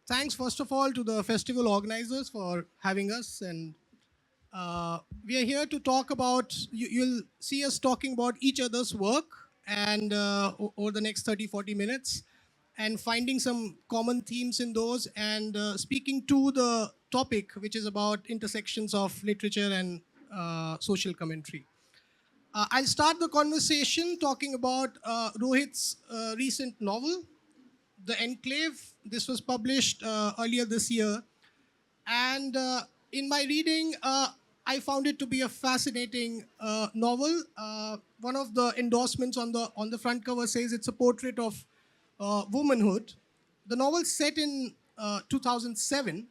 Thanks, first of all, to the festival organizers for having us. And we are here to talk about, you'll see us talking about each other's work and over the next 30-40 minutes and finding some common themes in those and speaking to the topic, which is about intersections of literature and social commentary. I'll start the conversation talking about Rohit's recent novel, The Enclave. This was published earlier this year. And in my reading, I found it to be a fascinating novel. One of the endorsements on the front cover says it's a portrait of womanhood. The novel set in 2007,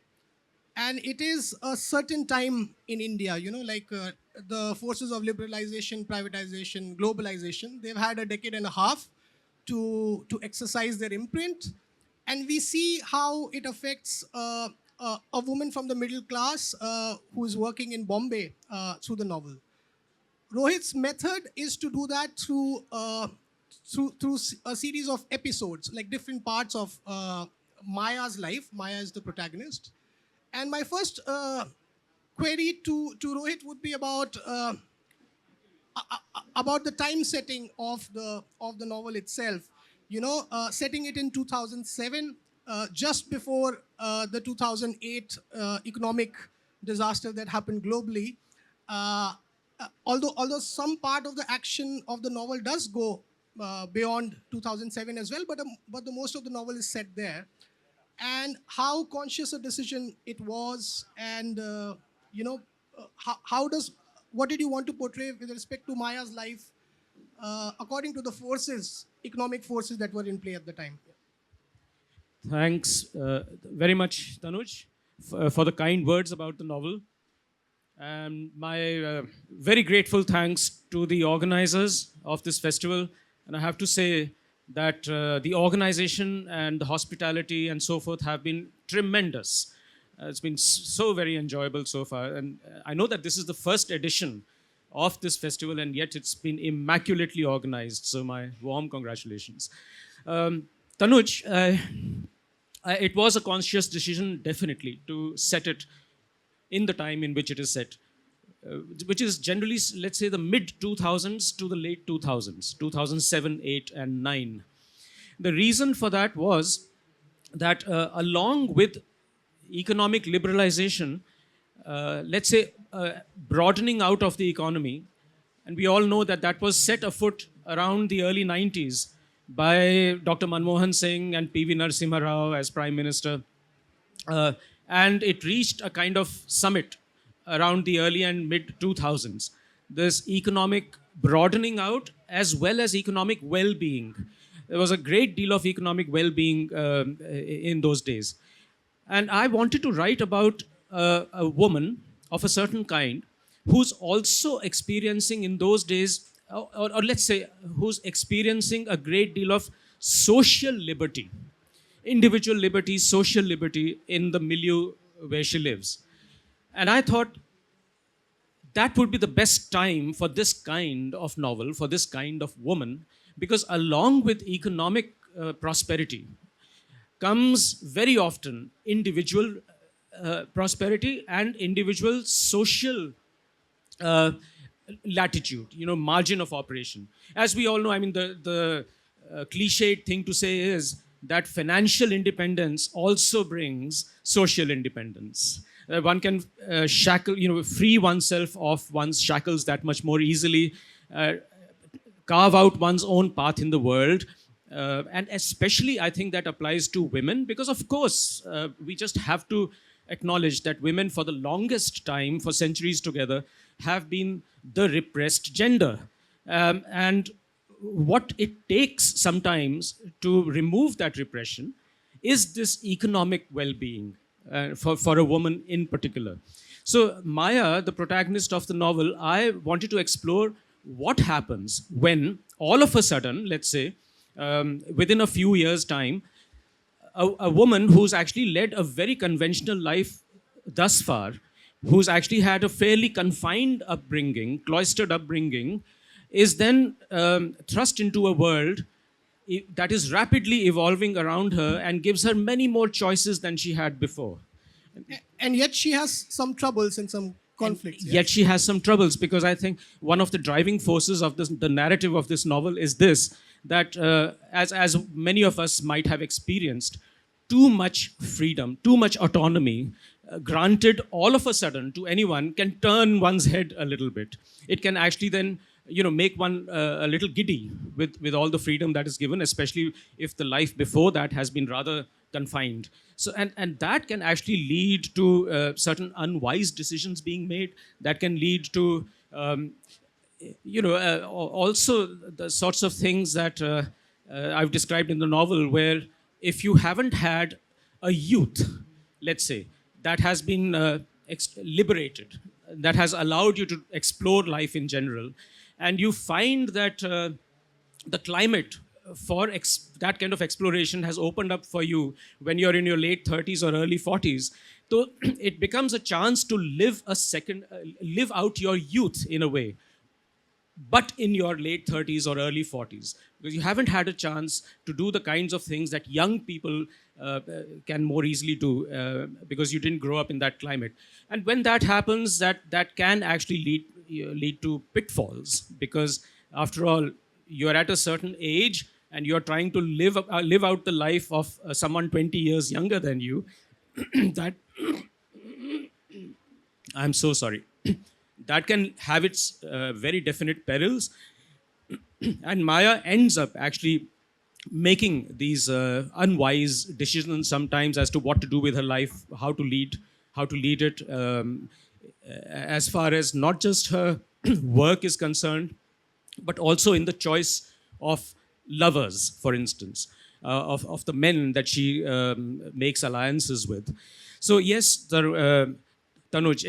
and it is a certain time in India, like the forces of liberalization, privatization, globalization. They've had a decade and a half to exercise their imprint, and we see how it affects a woman from the middle class who is working in Bombay through the novel. Rohit's method is to do that through a series of episodes, like different parts of Maya's life. Maya is the protagonist. And my first query to Rohit would be about the time setting of the novel itself. Setting it in 2007, just before the 2008 economic disaster that happened globally. Although some part of the action of the novel does go beyond 2007 as well, but the most of the novel is set there. And how conscious a decision it was, and what did you want to portray with respect to Maya's life, according to the economic forces that were in play at the time? Thanks very much, Tanuj, for the kind words about the novel. And my very grateful thanks to the organizers of this festival. And I have to say that the organization and the hospitality and so forth have been tremendous. It's been so very enjoyable so far. And I know that this is the first edition of this festival, and yet it's been immaculately organized. So my warm congratulations. Tanuj, it was a conscious decision, definitely, to set it in the time in which it is set, which is generally, let's say, the mid-2000s to the late 2000s, 2007, 8, and 9. The reason for that was that along with economic liberalization, let's say, broadening out of the economy, and we all know that that was set afoot around the early 90s by Dr. Manmohan Singh and P.V. Narasimha Rao as Prime Minister. And it reached a kind of summit around the early and mid-2000s. This economic broadening out as well as economic well-being. There was a great deal of economic well-being in those days. And I wanted to write about a woman of a certain kind who's also experiencing in those days, or let's say, who's experiencing a great deal of social liberty, individual liberty, social liberty in the milieu where she lives. And I thought that would be the best time for this kind of novel, for this kind of woman, because along with economic prosperity comes very often individual prosperity and individual social latitude, margin of operation. As we all know, I mean, the cliched thing to say is that financial independence also brings social independence. One can free oneself of one's shackles that much more easily, carve out one's own path in the world. And especially, I think that applies to women, because of course, we just have to acknowledge that women for the longest time, for centuries together, have been the repressed gender. And what it takes sometimes to remove that repression is this economic well-being for a woman in particular. So Maya, the protagonist of the novel, I wanted to explore what happens when all of a sudden, let's say, within a few years' time, a woman who's actually led a very conventional life thus far, who's actually had a fairly confined upbringing, cloistered upbringing, is then thrust into a world that is rapidly evolving around her and gives her many more choices than she had before. And yet she has some troubles and some conflicts. Yet she has some troubles, because I think one of the driving forces of the narrative of this novel is this, that as many of us might have experienced, too much freedom, too much autonomy granted all of a sudden to anyone can turn one's head a little bit. It can actually then make one a little giddy with all the freedom that is given, especially if the life before that has been rather confined. So and that can actually lead to certain unwise decisions being made. That can lead to also the sorts of things that I've described in the novel, where if you haven't had a youth, let's say, that has been liberated, that has allowed you to explore life in general, and you find that the climate for that kind of exploration has opened up for you when you're in your late 30s or early 40s. So it becomes a chance to live out your youth in a way, but in your late 30s or early 40s, because you haven't had a chance to do the kinds of things that young people can more easily do, because you didn't grow up in that climate. And when that happens, that can actually lead to pitfalls, because after all, you're at a certain age and you're trying to live out the life of someone 20 years younger than you. That I'm so sorry. That can have its very definite perils. And Maya ends up actually making these unwise decisions sometimes as to what to do with her life, how to lead it, as far as not just her work is concerned, but also in the choice of lovers, for instance, of the men that she makes alliances with. So yes, Tanuj,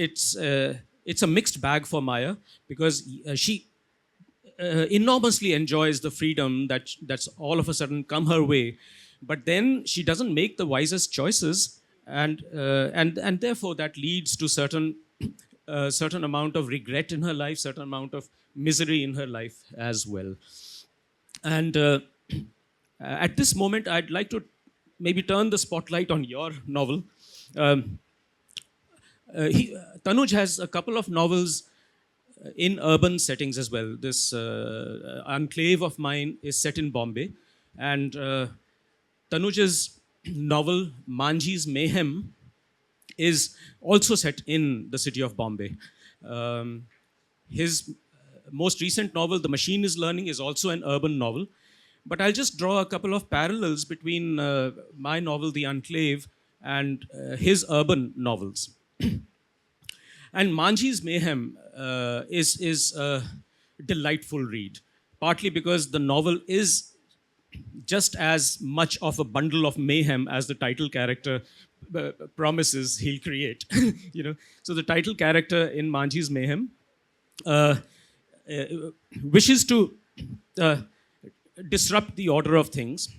it's a mixed bag for Maya, because she enormously enjoys the freedom that's all of a sudden come her way, but then she doesn't make the wisest choices, and therefore that leads to certain amount of regret in her life, certain amount of misery in her life as well. And at this moment, I'd like to maybe turn the spotlight on your novel. Tanuj has a couple of novels in urban settings as well. This Enclave of mine is set in Bombay, and Tanuj's novel Manji's Mayhem is also set in the city of Bombay. His most recent novel, The Machine is Learning, is also an urban novel. But I'll just draw a couple of parallels between my novel, The Enclave, and his urban novels. And Manji's Mayhem is a delightful read, partly because the novel is just as much of a bundle of mayhem as the title character promises he'll create. So the title character in Manji's Mayhem wishes to disrupt the order of things.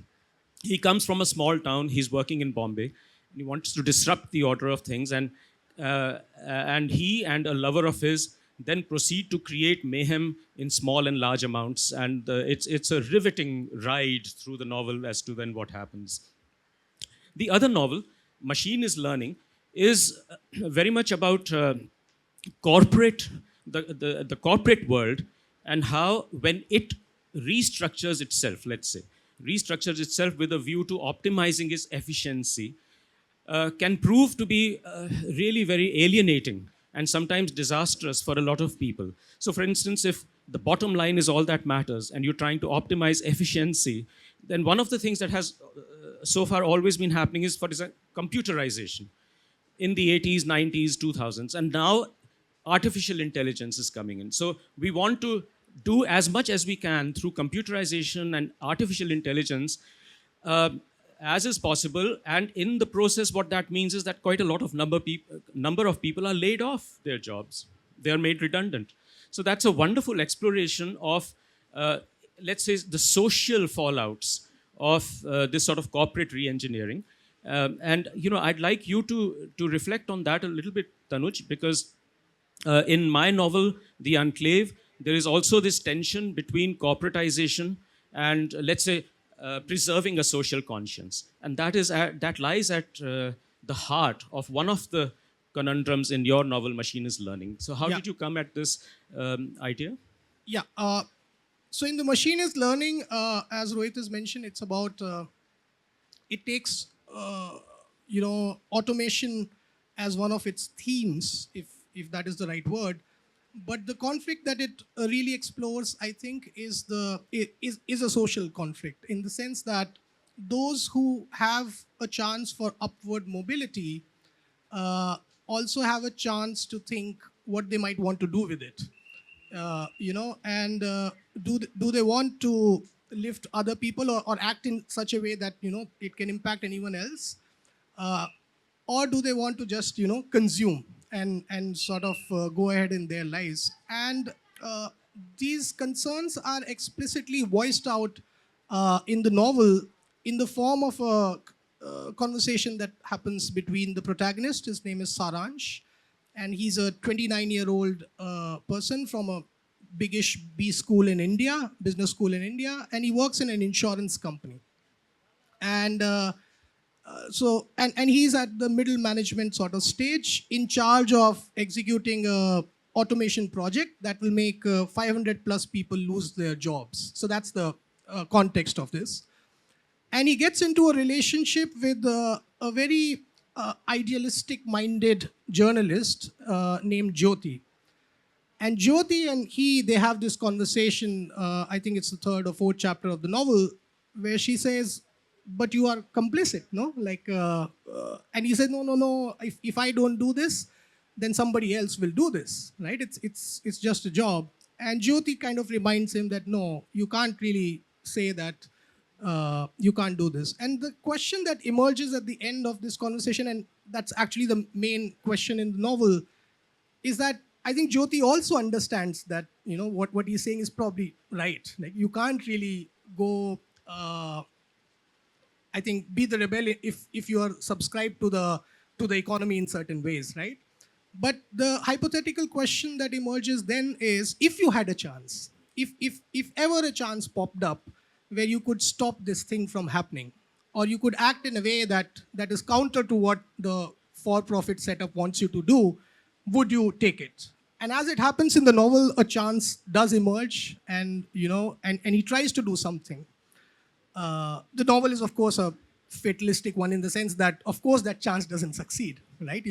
He comes from a small town. He's working in Bombay. And he wants to disrupt the order of things, and he and a lover of his then proceed to create mayhem in small and large amounts. And it's a riveting ride through the novel as to then what happens. The other novel, Machine is Learning, is very much about the corporate world, and how when it restructures itself, let's say, restructures itself with a view to optimizing its efficiency, can prove to be really very alienating and sometimes disastrous for a lot of people. So for instance, if the bottom line is all that matters and you're trying to optimize efficiency, then one of the things that has so far always been happening is, for example, computerization in the 80s, 90s, 2000s. And now artificial intelligence is coming in. So we want to do as much as we can through computerization and artificial intelligence as is possible. And in the process, what that means is that quite a lot of number of people are laid off their jobs. They are made redundant. So that's a wonderful exploration of, let's say, the social fallouts of this sort of corporate re-engineering. And I'd like you to reflect on that a little bit, Tanuj, because in my novel, The Enclave, there is also this tension between corporatization and, let's say, preserving a social conscience. And that lies at the heart of one of the conundrums in your novel, Machine is Learning. So how Yeah. did you come at this idea? Yeah. So in the Machine is Learning, as Rohit has mentioned, it's about it takes automation as one of its themes, if that is the right word. But the conflict that it really explores, I think, is a social conflict, in the sense that those who have a chance for upward mobility uh, also have a chance to think what they might want to do with it. And do they want to lift other people, or act in such a way that it can impact anyone else, uh, or do they want to just consume and sort of go ahead in their lives? And these concerns are explicitly voiced out in the novel in the form of a conversation that happens between the protagonist. His name is Saransh, and he's a 29-year-old person from a biggish B school in India, business school in India, and he works in an insurance company. And and he's at the middle management sort of stage, in charge of executing a automation project that will make 500 plus people lose their jobs. So that's the context of this. And he gets into a relationship with a very idealistic minded journalist named Jyoti. And Jyoti and they have this conversation, I think it's the third or fourth chapter of the novel, where she says, but you are complicit, no? And he said, no. If I don't do this, then somebody else will do this, right? It's just a job. And Jyoti kind of reminds him that, no, you can't really say that you can't do this. And the question that emerges at the end of this conversation, and that's actually the main question in the novel, is that I think Jyoti also understands that what he's saying is probably right. Like, you can't really go, I think, be the rebel if you are subscribed to the economy in certain ways, right? But the hypothetical question that emerges then is, if you had a chance, if ever a chance popped up where you could stop this thing from happening, or you could act in a way that is counter to what the for-profit setup wants you to do, would you take it? And as it happens in the novel, a chance does emerge, and and he tries to do something. The novel is, of course, a fatalistic one, in the sense that, of course, that chance doesn't succeed, right?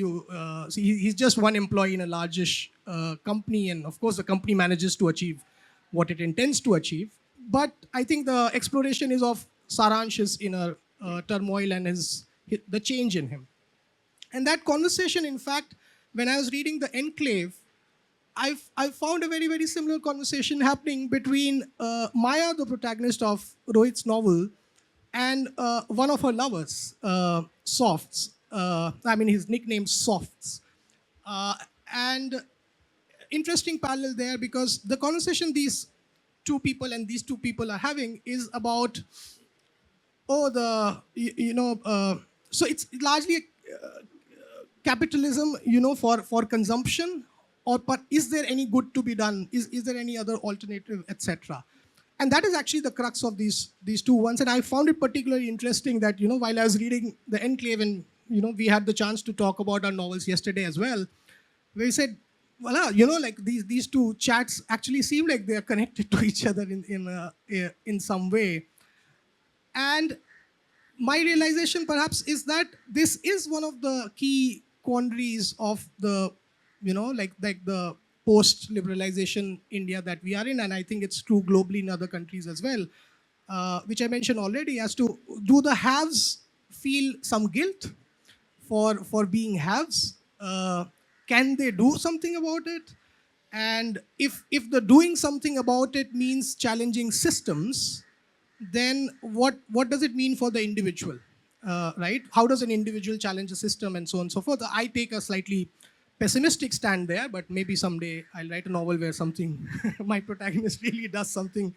He's just one employee in a largish company, and of course, the company manages to achieve what it intends to achieve. But I think the exploration is of Saransh's inner turmoil and the change in him. And that conversation, in fact, when I was reading The Enclave, I found a very, very similar conversation happening between Maya, the protagonist of Rohit's novel, and one of her lovers, Softs. His nickname Softs. And interesting parallel there, because the conversation these two people are having is about, so it's largely capitalism, for consumption, but is there any good to be done? Is there any other alternative, etc.? And that is actually the crux of these two ones. And I found it particularly interesting that, while I was reading The Enclave, and, we had the chance to talk about our novels yesterday as well, where we said, voila, these two chats actually seem like they are connected to each other in some way. And my realization perhaps is that this is one of the key quandaries of the, the post-liberalization India that we are in, and I think it's true globally in other countries as well, which I mentioned already, as to, do the haves feel some guilt for being haves? Can they do something about it? And if the doing something about it means challenging systems, then what does it mean for the individual, right? How does an individual challenge a system, and so on and so forth? I take a slightly pessimistic stand there, but maybe someday I'll write a novel where my protagonist really does something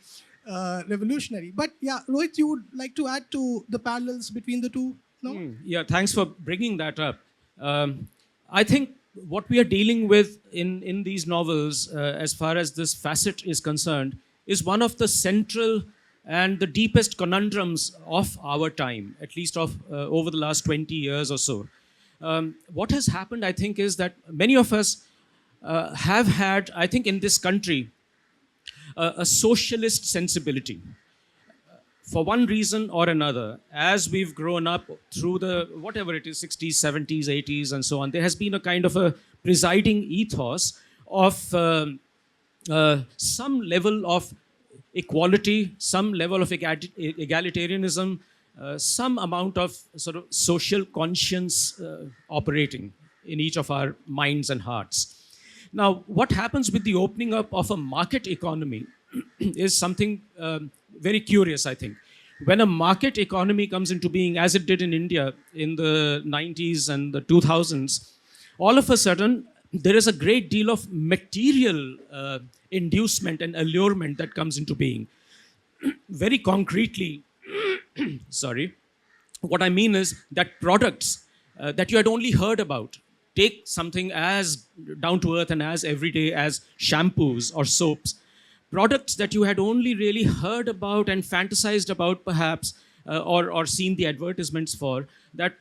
revolutionary. But yeah, Rohit, you would like to add to the parallels between the two? No? Yeah, thanks for bringing that up. I think what we are dealing with in these novels, as far as this facet is concerned, is one of the central and the deepest conundrums of our time, at least of over the last 20 years or so. What has happened, I think, is that many of us have had, I think, in this country, a socialist sensibility for one reason or another. As we've grown up through the whatever it is, 60s, 70s, 80s, and so on, there has been a kind of a presiding ethos of some level of equality, some level of egalitarianism, some amount of sort of social conscience operating in each of our minds and hearts. Now, what happens with the opening up of a market economy is something very curious, I think. When a market economy comes into being, as it did in India in the 90s and the 2000s, all of a sudden, there is a great deal of material inducement and allurement that comes into being. Very concretely, sorry, what I mean is that products that you had only heard about, take something as down to earth and as everyday as shampoos or soaps, products that you had only really heard about and fantasized about perhaps, or seen the advertisements for, that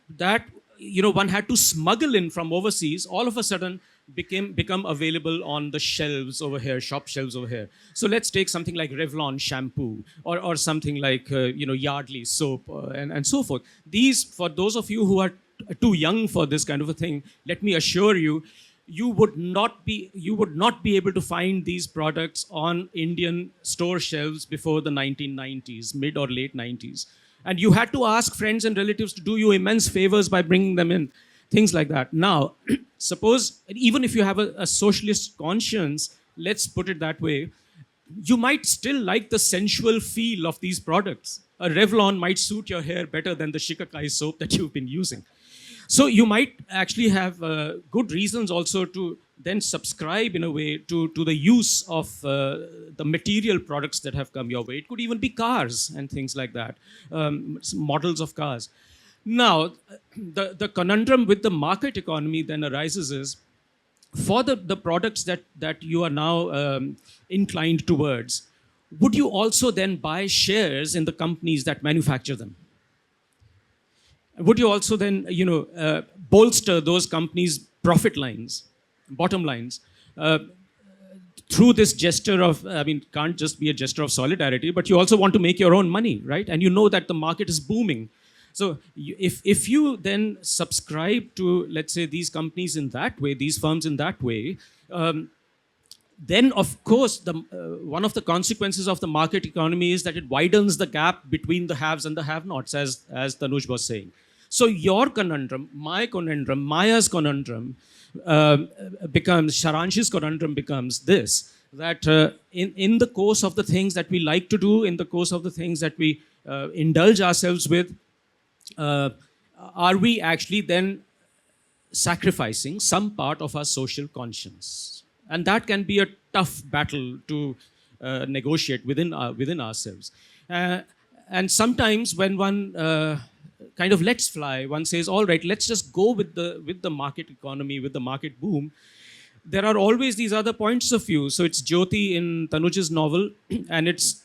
one had to smuggle in from overseas, all of a sudden become available on the shelves over here, shop shelves over here. So let's take something like Revlon shampoo, or something like Yardley soap, and so forth. These, for those of you who are too young for this kind of a thing, let me assure you, you would not be able to find these products on Indian store shelves before the 1990s, mid or late 90s. And you had to ask friends and relatives to do you immense favors by bringing them in, things like that. Now, suppose, even if you have a socialist conscience, let's put it that way, you might still like the sensual feel of these products. A Revlon might suit your hair better than the Shikakai soap that you've been using. So you might actually have good reasons also to then subscribe in a way to the use of the material products that have come your way. It could even be cars and things like that, models of cars. Now, the conundrum with the market economy then arises is, for the products that you are now inclined towards, would you also then buy shares in the companies that manufacture them? Would you also then, bolster those companies' profit lines, bottom lines, through this gesture of, can't just be a gesture of solidarity, but you also want to make your own money, right? And you know that the market is booming. So if you then subscribe to, let's say, these companies in that way, these firms in that way, then of course one of the consequences of the market economy is that it widens the gap between the haves and the have-nots, as Tanuj was saying. So your conundrum, my conundrum, Maya's conundrum becomes, Sharansh's conundrum becomes this, that in the course of the things that we like to do, in the course of the things that we indulge ourselves with, are we actually then sacrificing some part of our social conscience? And that can be a tough battle to negotiate within ourselves. And sometimes when one kind of lets fly, one says, all right, let's just go with the market economy, with the market boom. There are always these other points of view. So it's Jyoti in Tanuj's novel, and it's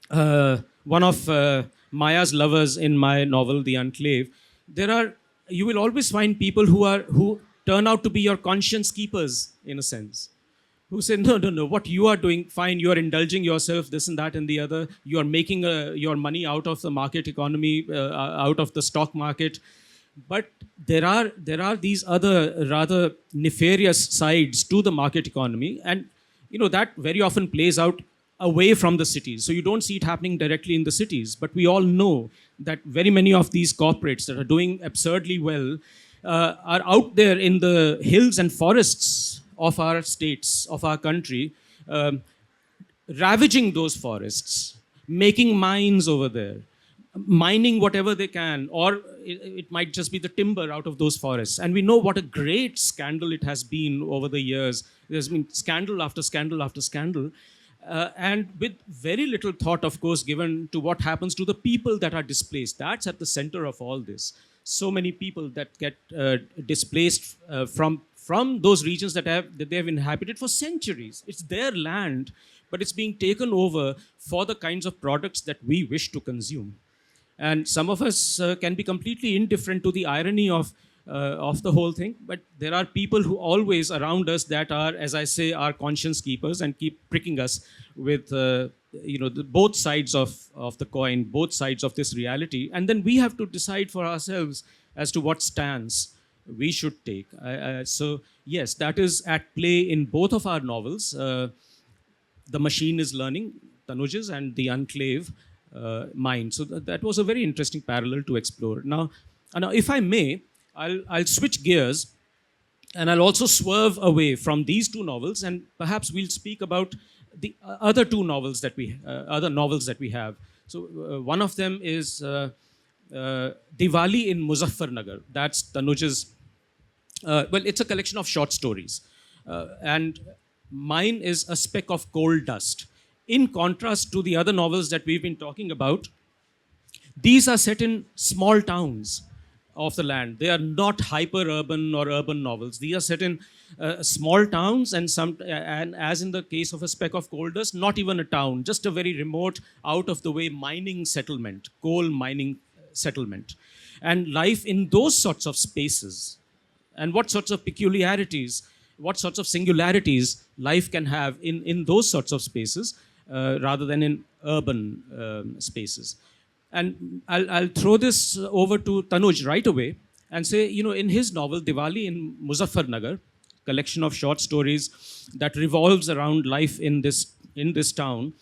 one of Maya's lovers in my novel, The Enclave. You will always find people who turn out to be your conscience keepers, in a sense, who say, no, what you are doing, fine, you are indulging yourself, this and that and the other, you are making your money out of the market economy, out of the stock market. But there are these other rather nefarious sides to the market economy, and that very often plays out away from the cities. So you don't see it happening directly in the cities, but we all know that very many of these corporates that are doing absurdly well are out there in the hills and forests of our states, of our country, ravaging those forests, making mines over there, mining whatever they can, or it might just be the timber out of those forests. And we know what a great scandal it has been over the years. There's been scandal after scandal after scandal. And with very little thought, of course, given to what happens to the people that are displaced. That's at the center of all this. So many people that get displaced from from those regions that they have inhabited for centuries. It's their land, but it's being taken over for the kinds of products that we wish to consume. And some of us can be completely indifferent to the irony of the whole thing, but there are people who always around us that are, as I say, our conscience keepers and keep pricking us with both sides of the coin, both sides of this reality, and then we have to decide for ourselves as to what stance we should take. So yes, that is at play in both of our novels. The Machine is Learning, Tanuj's, and The Enclave, mine. So that was a very interesting parallel to explore. Now, if I may, I'll switch gears, and I'll also swerve away from these two novels, and perhaps we'll speak about the other two novels that other novels that we have. So one of them is Diwali in Muzaffarnagar. That's Tanuj's. Well, it's a collection of short stories, and mine is A Speck of Coal Dust. In contrast to the other novels that we've been talking about, these are set in small towns of the land. They are not hyper-urban or urban novels. These are set in small towns, and as in the case of A Speck of Coal Dust, not even a town, just a very remote, out-of-the-way mining settlement, coal mining settlement. And life in those sorts of spaces, and what sorts of peculiarities, what sorts of singularities life can have in those sorts of spaces, rather than in urban spaces. And I'll throw this over to Tanuj right away and say, in his novel, Diwali in Muzaffarnagar, collection of short stories that revolves around life in this town,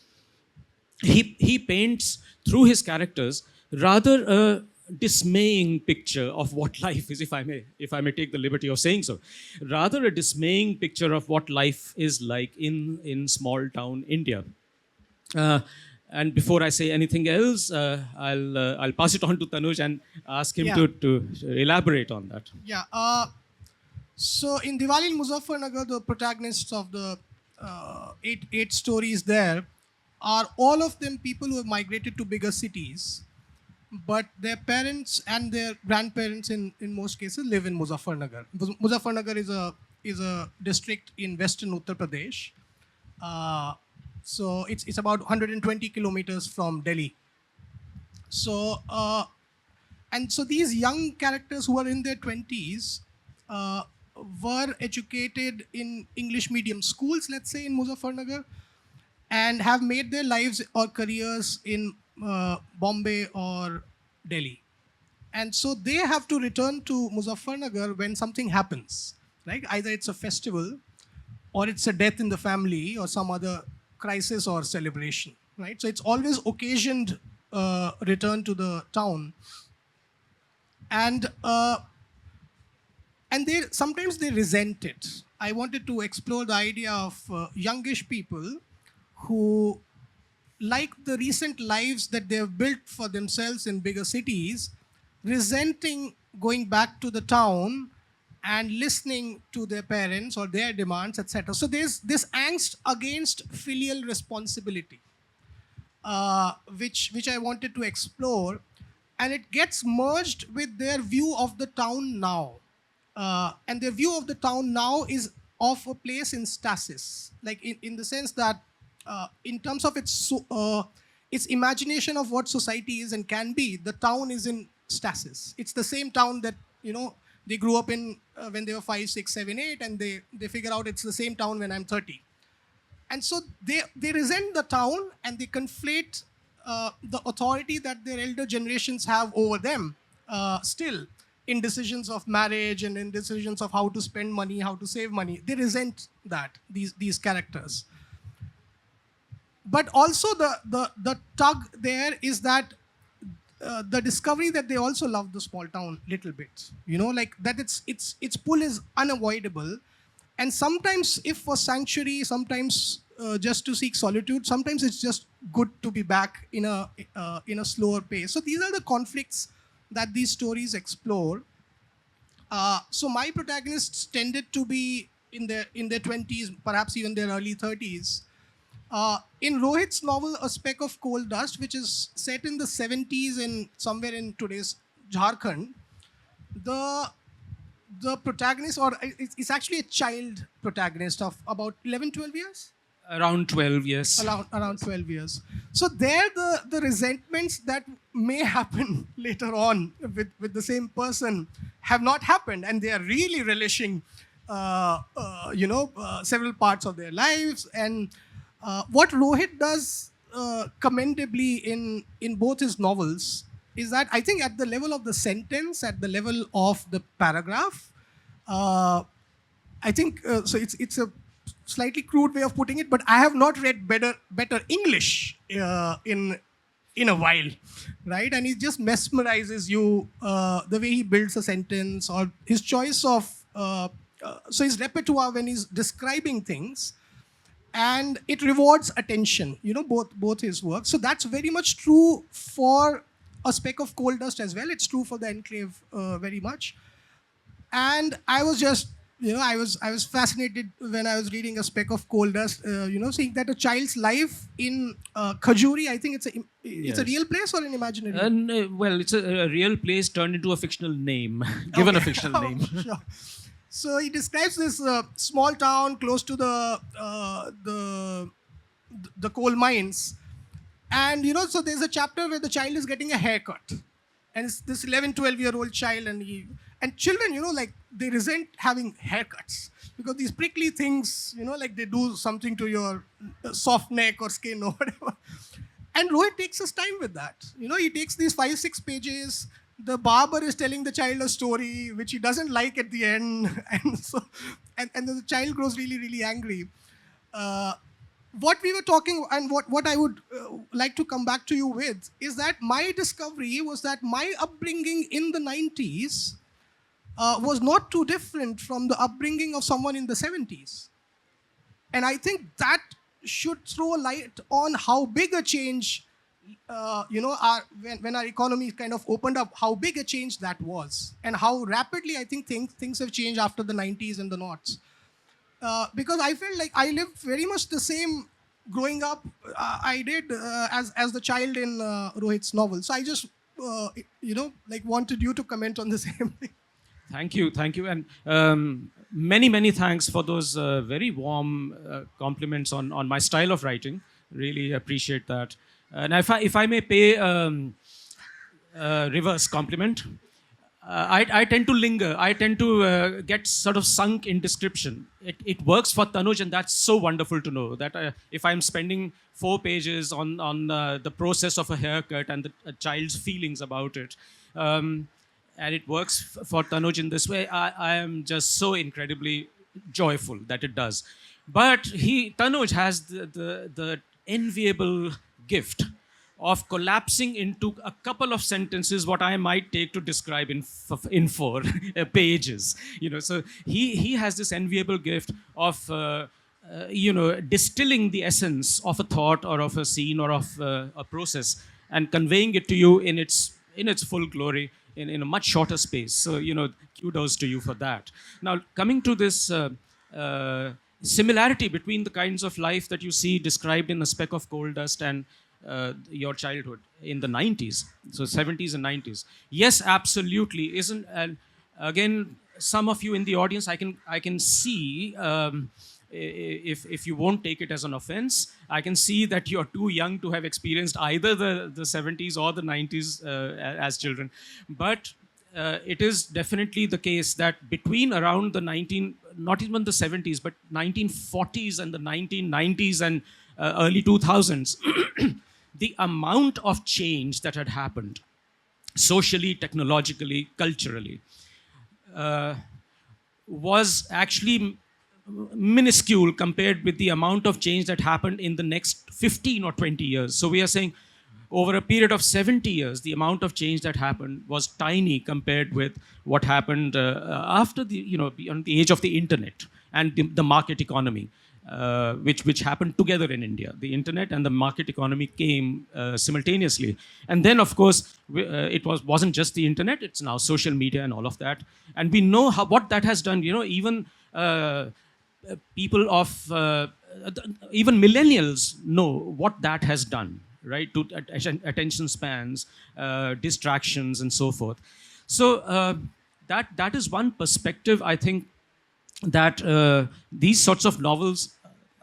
he paints through his characters rather a dismaying picture of what life is, if I may take the liberty of saying so. Rather a dismaying picture of what life is like in small town India. And before I say anything else, I'll pass it on to Tanuj and ask him to elaborate on that. Yeah. So in Diwali in Muzaffarnagar, the protagonists of the eight stories there are all of them people who have migrated to bigger cities, but their parents and their grandparents in most cases live in Muzaffarnagar. Muzaffarnagar is a district in western Uttar Pradesh. So it's about 120 kilometers from Delhi. So and so these young characters who are in their 20s were educated in English medium schools, let's say in Muzaffarnagar, and have made their lives or careers in Bombay or Delhi. And so they have to return to Muzaffarnagar when something happens, right? Either it's a festival or it's a death in the family or some other crisis or celebration, right? So it's always occasioned return to the town. And they sometimes they resent it. I wanted to explore the idea of youngish people who, like the recent lives that they have built for themselves in bigger cities, resenting going back to the town and listening to their parents or their demands, etc. So there's this angst against filial responsibility, which I wanted to explore, and it gets merged with their view of the town now. And their view of the town now is of a place in stasis, like in the sense that in terms of its imagination of what society is and can be, the town is in stasis. It's the same town that they grew up in when they were 5, 6, 7, 8, and they figure out it's the same town when I'm 30. And so they resent the town, and they conflate the authority that their elder generations have over them still in decisions of marriage and in decisions of how to spend money, how to save money. They resent that, these characters. But also the tug there is that the discovery that they also love the small town little bit, like that its pull is unavoidable. And sometimes, if for sanctuary, sometimes just to seek solitude, sometimes it's just good to be back in a slower pace. So these are the conflicts that these stories explore. So my protagonists tended to be in their 20s, perhaps even their early 30s. In Rohit's novel, A Speck of Coal Dust, which is set in the 70s somewhere in today's Jharkhand, the the protagonist, or it's actually a child protagonist of about 11, 12 years? Around 12, yes. Around 12 years. So there, the resentments that may happen later on with the same person have not happened, and they are really relishing, several parts of their lives. And what Rohit does commendably in both his novels is that I think at the level of the sentence, at the level of the paragraph, I think so. It's a slightly crude way of putting it, but I have not read better English in a while, right? And it just mesmerizes you, the way he builds a sentence, or his choice of so his repertoire when he's describing things, and it rewards attention. Both his works. So that's very much true for A Speck of Coal Dust as well. It's true for The Enclave very much. And I was just, I was fascinated when I was reading A Speck of Coal Dust, seeing that a child's life in Khajuri, I think it's a Yes. real place or an imaginary? And well, it's a real place turned into a fictional name, given a fictional name. Sure. So he describes this small town close to the coal mines, and so there's a chapter where the child is getting a haircut, and it's this 11, 12-year-old child, and children, like they resent having haircuts because these prickly things, like they do something to your soft neck or skin or whatever. And Rohit takes his time with that. He takes these 5-6 pages. The barber is telling the child a story which he doesn't like at the end, and so and the child grows really, really angry. What we were talking, and what I would like to come back to you with, is that my discovery was that my upbringing in the 90s was not too different from the upbringing of someone in the 70s. And I think that should throw a light on how big a change, when our economy kind of opened up, how big a change that was, and how rapidly I think things have changed after the 90s and the noughts. Because I felt like I lived very much the same growing up I did as the child in Rohit's novel. So I just, wanted you to comment on the same thing. Thank you, and many thanks for those very warm compliments on my style of writing. Really appreciate that. And if I may pay reverse compliment, I tend to linger. I tend to get sort of sunk in description. It works for Tanuj, and that's so wonderful to know that if I'm spending 4 pages on the process of a haircut and a child's feelings about it, and it works for Tanuj in this way, I am just so incredibly joyful that it does. But Tanuj has the enviable gift of collapsing into a couple of sentences what I might take to describe in 4 pages. So he has this enviable gift of distilling the essence of a thought or of a scene or of a process and conveying it to you in its full glory in a much shorter space. So kudos to you for that. Now coming to this similarity between the kinds of life that you see described in A Speck of Coal Dust and your childhood in the 90s, so 70s and 90s. Yes, absolutely. And again, some of you in the audience, I can see, if you won't take it as an offense, I can see that you're too young to have experienced either the 70s or the 90s as children. But it is definitely the case that between around not even the 70s, but 1940s and the 1990s and early 2000s, the amount of change that had happened socially, technologically, culturally, was actually minuscule compared with the amount of change that happened in the next 15 or 20 years. So we are saying over a period of 70 years, the amount of change that happened was tiny compared with what happened after beyond the age of the internet and the market economy. Which happened together in India. The internet and the market economy came simultaneously. And then, of course, it wasn't just the internet, it's now social media and all of that. And we know what that has done. Even people of, even millennials know what that has done, right? To attention spans, distractions, and so forth. So that is one perspective, I think, that these sorts of novels,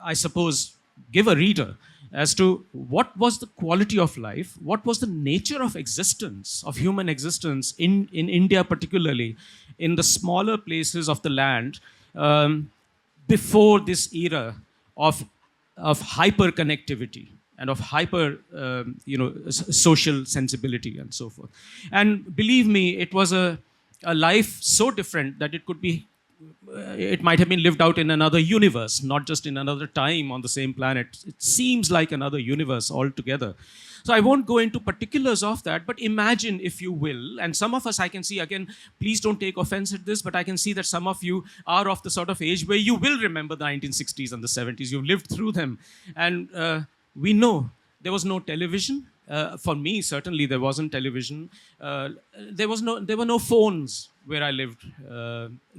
I suppose, give a reader as to what was the quality of life, what was the nature of existence, of human existence in India, particularly in the smaller places of the land, before this era of hyper connectivity and of hyper, social sensibility and so forth. And believe me, it was a life so different that it might have been lived out in another universe, not just in another time on the same planet. It seems like another universe altogether. So I won't go into particulars of that, but imagine, if you will, and some of us, I can see, again, please don't take offense at this, but I can see that some of you are of the sort of age where you will remember the 1960s and the 70s. You've lived through them. And we know there was no television. For me, certainly, there wasn't television. There were no phones where I lived.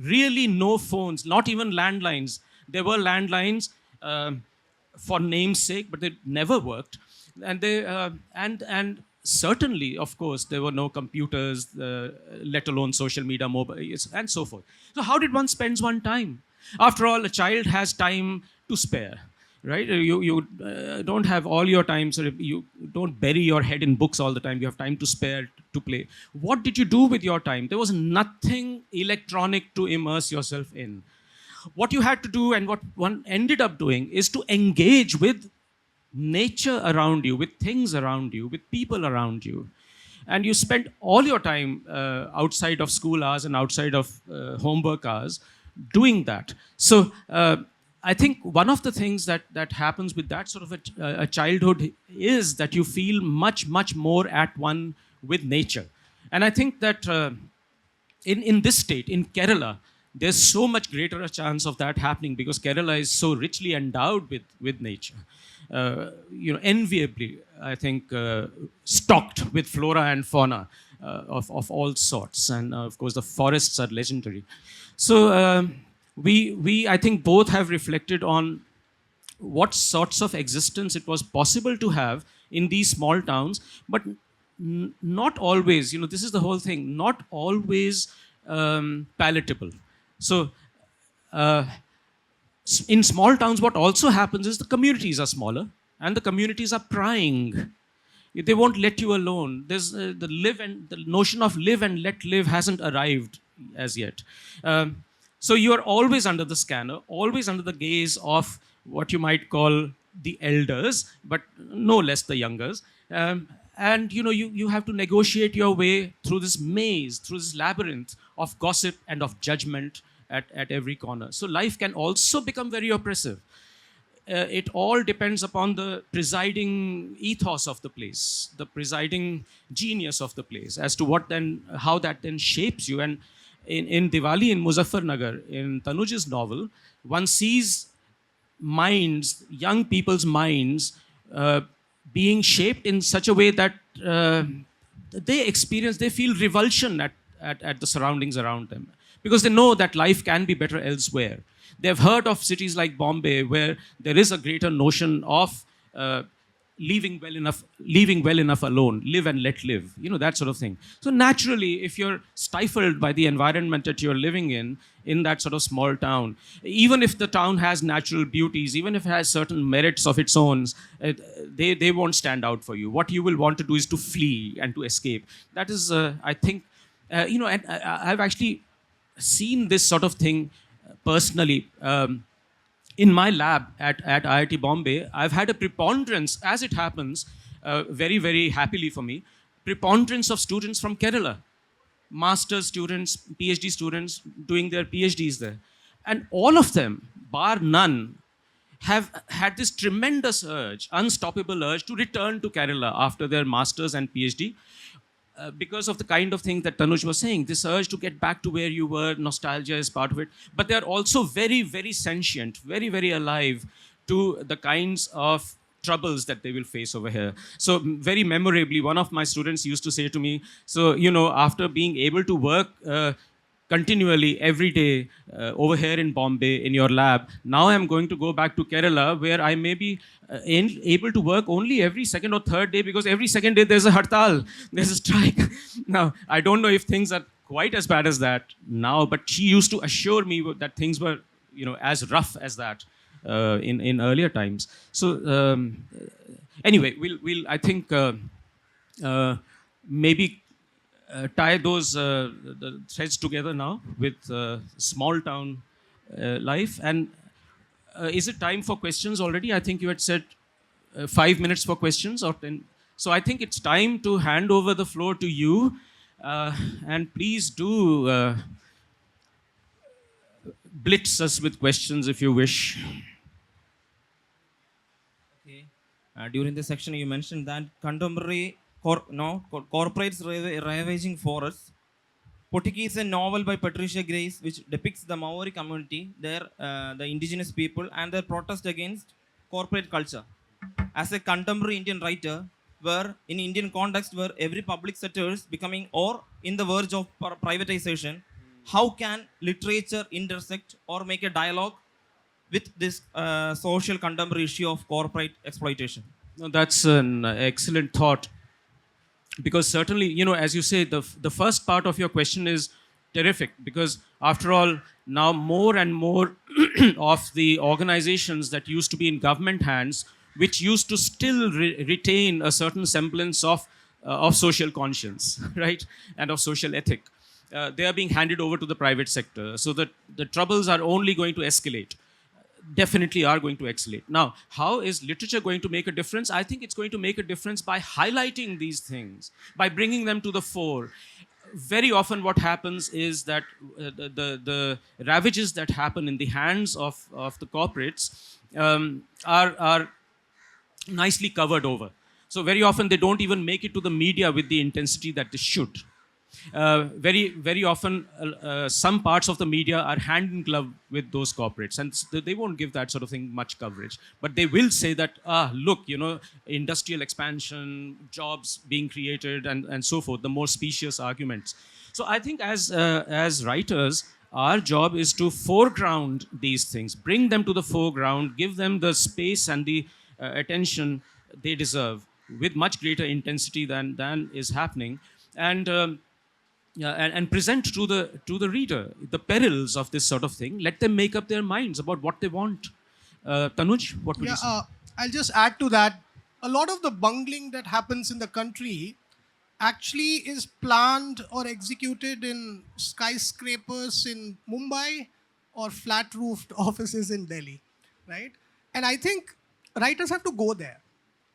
Really, no phones, not even landlines. There were landlines for namesake, but they never worked. And certainly, of course, there were no computers, let alone social media, mobile, and so forth. So how did one spend one's time? After all, a child has time to spare, right? You don't have all your time, so you don't bury your head in books all the time. You have time to spare to play. What did you do with your time? There was nothing electronic to immerse yourself in. What you had to do, and what one ended up doing, is to engage with nature around you, with things around you, with people around you. And you spent all your time outside of school hours and outside of homework hours doing that. So I think one of the things that happens with that sort of a childhood is that you feel much, much more at one with nature. And I think that in this state, in Kerala, there's so much greater a chance of that happening because Kerala is so richly endowed with nature. Enviably, I think, stocked with flora and fauna of all sorts. And of course, the forests are legendary. So we, I think, both have reflected on what sorts of existence it was possible to have in these small towns, but not always, this is the whole thing, not always palatable. So, in small towns, what also happens is the communities are smaller and the communities are prying. They won't let you alone. There's the notion of live and let live hasn't arrived as yet. So you are always under the scanner, always under the gaze of what you might call the elders, but no less the youngers. And you have to negotiate your way through this maze, through this labyrinth of gossip and of judgment at every corner. So life can also become very oppressive. It all depends upon the presiding ethos of the place, the presiding genius of the place, as to how that then shapes you. And in Diwali in Muzaffarnagar, in Tanuj's novel, one sees minds, young people's minds, being shaped in such a way that they feel revulsion at the surroundings around them, because they know that life can be better elsewhere. They've heard of cities like Bombay, where there is a greater notion of leaving well enough alone, live and let live, that sort of thing. So naturally, if you're stifled by the environment that you're living in that sort of small town, even if the town has natural beauties, even if it has certain merits of its own, they won't stand out for you. What you will want to do is to flee and to escape. That is, I think, and I've actually seen this sort of thing personally. In my lab at IIT Bombay, I've had a preponderance, as it happens, very, very happily for me, preponderance of students from Kerala, master's students, PhD students doing their PhDs there. And all of them, bar none, have had this tremendous urge, unstoppable urge to return to Kerala after their master's and PhD. Because of the kind of thing that Tanuj was saying, this urge to get back to where you were, nostalgia is part of it. But they're also very, very sentient, very, very alive to the kinds of troubles that they will face over here. So very memorably, one of my students used to say to me, so, after being able to work continually every day over here in Bombay in your lab, now I'm going to go back to Kerala, where I may be able to work only every second or third day, because every second day there's a hartal, there's a strike. Now, I don't know if things are quite as bad as that now, but she used to assure me that things were, as rough as that in earlier times. So anyway, we'll I think maybe tie those the threads together now with small town life. And is it time for questions already? I think you had said 5 minutes for questions or 10. So I think it's time to hand over the floor to you. And please do blitz us with questions if you wish. Okay. During this section, you mentioned that contemporary corporates ravaging forests. Potiki is a novel by Patricia Grace which depicts the Maori community, the indigenous people, and their protest against corporate culture. As a contemporary Indian writer, where in Indian context, where every public sector is becoming or in the verge of privatization, how can literature intersect or make a dialogue with this social contemporary issue of corporate exploitation? No, that's an excellent thought. Because certainly, as you say, the first part of your question is terrific, because after all, now more and more of the organizations that used to be in government hands, which used to still retain a certain semblance of social conscience, right, and of social ethic, they are being handed over to the private sector, so that the troubles are only going to escalate. Definitely are going to escalate. Now, how is literature going to make a difference? I think it's going to make a difference by highlighting these things, by bringing them to the fore. Very often what happens is that the ravages that happen in the hands of the corporates are nicely covered over. So very often they don't even make it to the media with the intensity that they should. Very often, some parts of the media are hand in glove with those corporates, and they won't give that sort of thing much coverage. But they will say that, look, industrial expansion, jobs being created, and so forth. The more specious arguments. So I think as writers, our job is to foreground these things, bring them to the foreground, give them the space and the attention they deserve with much greater intensity than is happening, and present to the reader the perils of this sort of thing. Let them make up their minds about what they want. Tanuj, what would you say? I'll just add to that. A lot of the bungling that happens in the country actually is planned or executed in skyscrapers in Mumbai or flat-roofed offices in Delhi, right? And I think writers have to go there.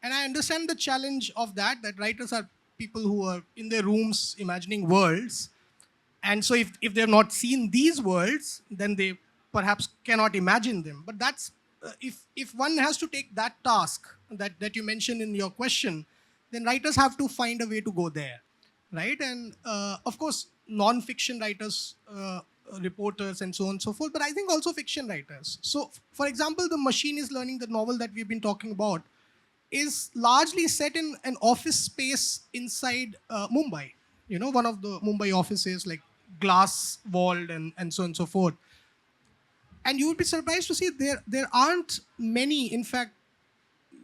And I understand the challenge of that writers are people who are in their rooms imagining worlds. And so if they've not seen these worlds, then they perhaps cannot imagine them. But that's, if one has to take that task that you mentioned in your question, then writers have to find a way to go there, right? And of course, non-fiction writers, reporters, and so on and so forth, but I think also fiction writers. So for example, The Machine is Learning, the novel that we've been talking about, is largely set in an office space inside Mumbai. One of the Mumbai offices, like glass-walled and so on and so forth. And you would be surprised to see there aren't many, in fact,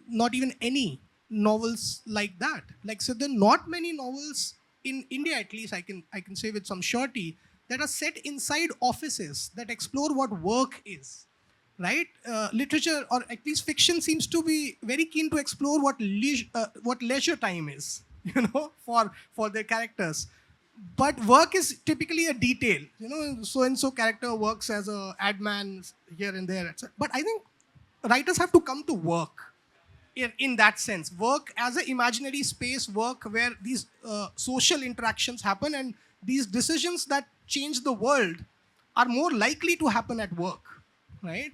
not even any novels like that. So there are not many novels in India, at least I can say with some surety, that are set inside offices that explore what work is. Right? Literature, or at least fiction, seems to be very keen to explore what leisure time is, for their characters. But work is typically a detail. So-and-so character works as a ad man here and there, etc. But I think writers have to come to work in that sense. Work as an imaginary space, work where these social interactions happen, and these decisions that change the world are more likely to happen at work, right?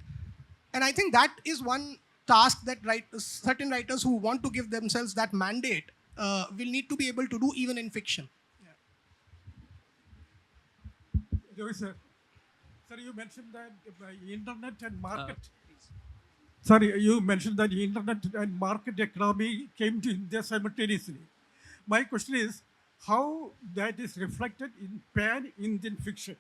And I think that is one task that certain writers who want to give themselves that mandate will need to be able to do even in fiction. Rohit sir, you mentioned that internet and market. You mentioned that internet and market economy came to India simultaneously. My question is how that is reflected in pan-Indian fiction.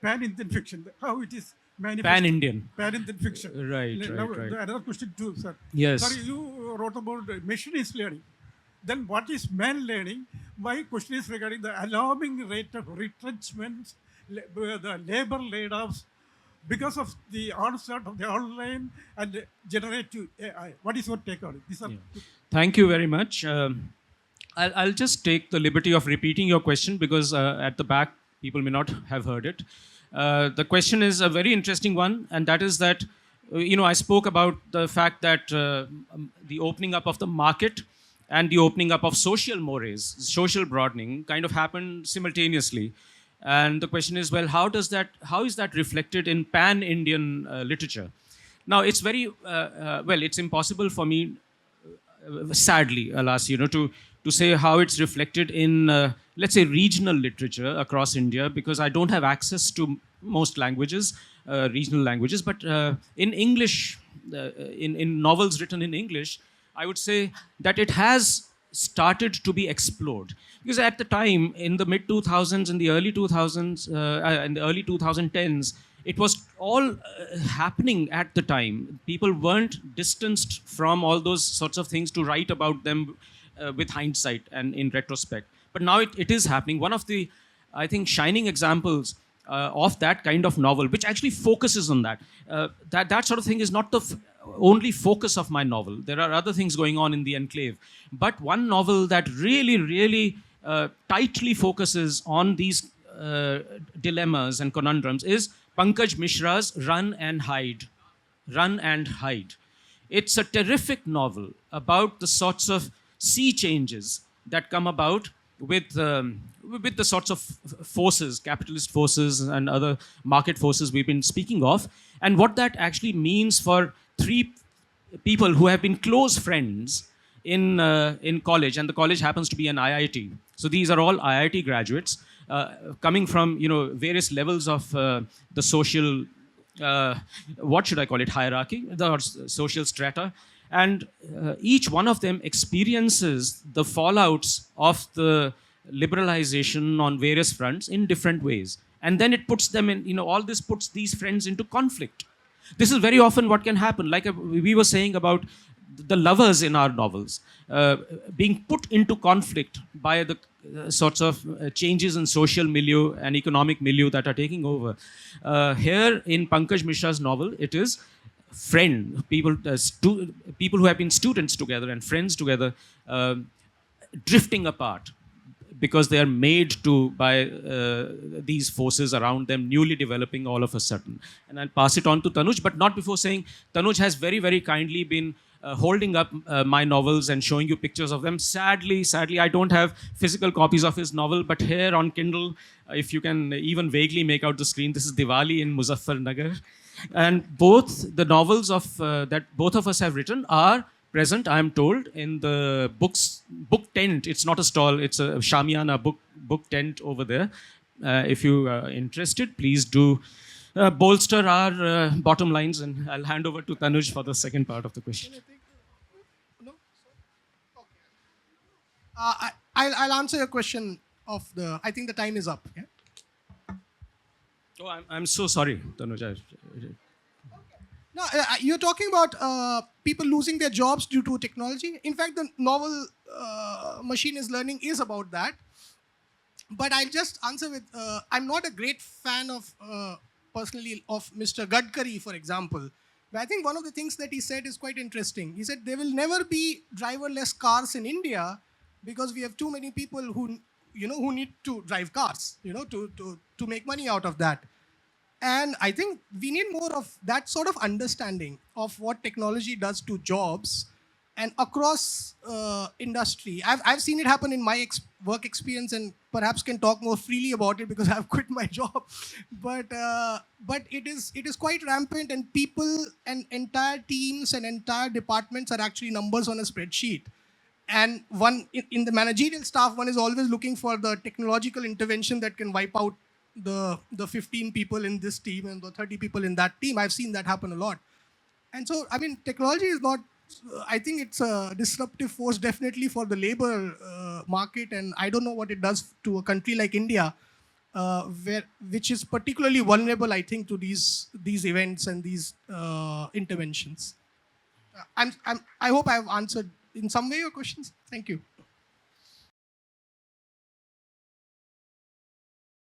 Pan-Indian fiction, how it is Pan-Indian. Pan-Indian fiction. Right. Now, another question too, sir. Yes. Sir, you wrote about machine is learning. then what is man learning? My question is regarding the alarming rate of retrenchments, the labor layoffs, because of the onset of the online and generative AI. What is your take on it? These are Thank you very much. I'll just take the liberty of repeating your question because at the back, people may not have heard it. The question is a very interesting one, and that is that, I spoke about the fact that the opening up of the market and the opening up of social mores, social broadening, kind of happened simultaneously. And the question is, well, how is that reflected in pan-Indian literature? Now, it's very, it's impossible for me, sadly, alas, to say how it's reflected in, let's say, regional literature across India, because I don't have access to most languages, regional languages. But in English, in novels written in English, I would say that it has started to be explored. Because at the time, in the mid 2000s, in the early 2000s, in the early 2010s, it was all happening at the time. People weren't distanced from all those sorts of things to write about them with hindsight and in retrospect. But now it is happening. One of the, I think, shining examples of that kind of novel, which actually focuses on that. That sort of thing is not the only focus of my novel. There are other things going on in the enclave. But one novel that really, really tightly focuses on these dilemmas and conundrums is Pankaj Mishra's Run and Hide. Run and Hide. It's a terrific novel about the sorts of sea changes that come about with the sorts of forces, capitalist forces and other market forces we've been speaking of, and what that actually means for three people who have been close friends in college, and the college happens to be an IIT. So these are all IIT graduates coming from various levels of the social, what should I call it, hierarchy, the social strata. And each one of them experiences the fallouts of the liberalization on various fronts in different ways. And then it puts them in, all this puts these friends into conflict. This is very often what can happen. Like we were saying about the lovers in our novels being put into conflict by the sorts of changes in social milieu and economic milieu that are taking over. Here in Pankaj Mishra's novel, it is people who have been students together and friends together drifting apart because they are made to by these forces around them, newly developing all of a sudden. And I'll pass it on to Tanuj, but not before saying Tanuj has very, very kindly been holding up my novels and showing you pictures of them. Sadly, I don't have physical copies of his novel, but here on Kindle, if you can even vaguely make out the screen, this is Diwali in Muzaffarnagar. And both the novels that both of us have written are present, I am told, in the book tent. It's not a stall, it's a Shamiana book tent over there. If you are interested, please do bolster our bottom lines, and I'll hand over to Tanuj for the second part of the question. No? Okay. I'll answer your question I think the time is up. Yeah? Oh, I'm so sorry, Tanuj. No, you're talking about people losing their jobs due to technology. In fact, the novel Machine is Learning is about that. But I'll just answer with, I'm not a great fan personally of Mr. Gadkari, for example. But I think one of the things that he said is quite interesting. He said there will never be driverless cars in India because we have too many people who need to drive cars, to make money out of that. And I think we need more of that sort of understanding of what technology does to jobs and across industry. I've seen it happen in my work experience, and perhaps can talk more freely about it because I've quit my job. But it is quite rampant, and people and entire teams and entire departments are actually numbers on a spreadsheet. And one in the managerial staff, one is always looking for the technological intervention that can wipe out the 15 people in this team and the 30 people in that team. I've seen that happen a lot. And so, I mean, technology is not, I think it's a disruptive force definitely for the labor market. And I don't know what it does to a country like India, which is particularly vulnerable, I think, to these events and these interventions. I hope I've answered in some way your questions. Thank you.